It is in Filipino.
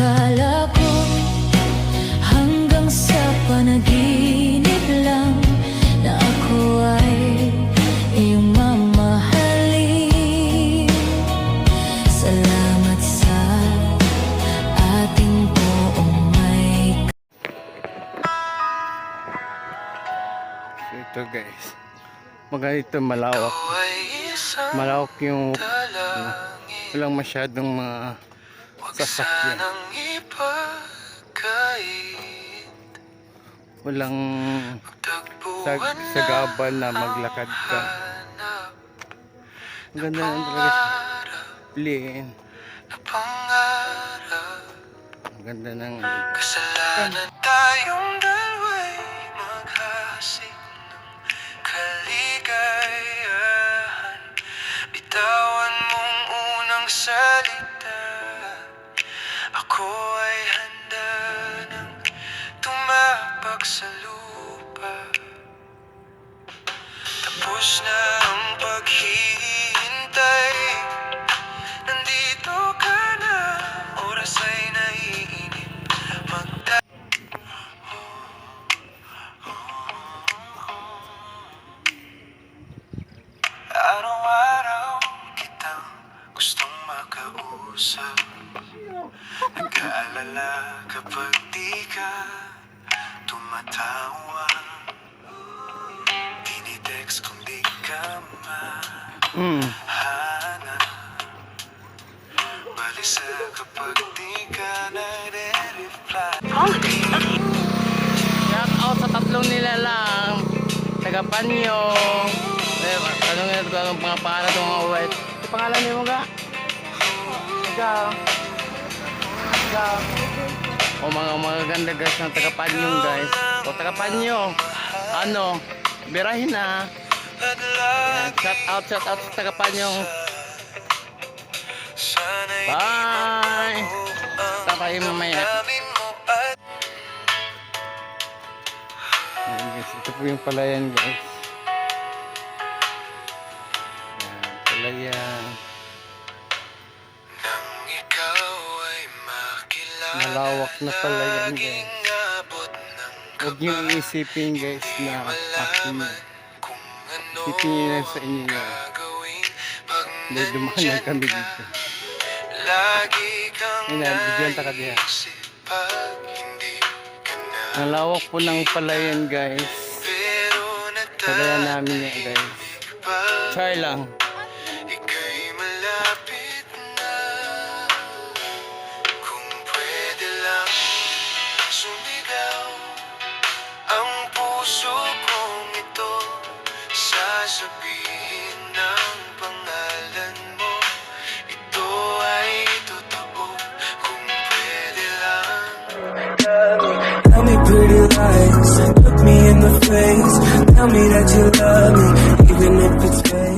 Akala ko hanggang sa panaginip lang na ako ay iyong mamahalin. Salamat sa ating buong may. So ito guys, maganda malawak. Malawak yung walang masyadong mga sasakyan. Walang sagabal na maglakad ka. Ang ganda ng talaga plain. Ang ganda ng kasalanan tayong dalawa'y maghasik ng kaligayahan. Bitawan mong unang salita, ako ay handa ng tumapak sa lupa. Tapos na ang paghihintay, nandito ka na, oras ay naiinip. Araw-araw kitang gustong makausap. Nag-aalala kapag di ka tumatawa. Tinitext kung di ka mahanap. Balisa kapag di ka nare-reply. shout out sa tatlong nilalang taga Panyo. Anong mga pangalan ng mga white? Yung pangalan niyo mga? Ikaw. O mga ganda guys ng taga Panyo guys. O taga Panyo. Ano? Birahin na. Shout out sa taga Panyo. Bye. Taka kayo mamaya. Ayan guys, ito po yung palayan guys. Palayan. Malawak na palayan guys. Huwag niyo iisipin guys na akin. Isipin niyo lang sa inyo yan. Hindi dumaan lang kami dito. Ayan, bigyan taka diya. Ang lawak po ng palayan guys. Palayan namin yan guys. Try lang. Puso kong ito, sasabihin ng pangalan mo. Ito ay totoo, kung pwede lang. Tell me pretty lies, look me in the face. Tell me that you love me, even if it's fake.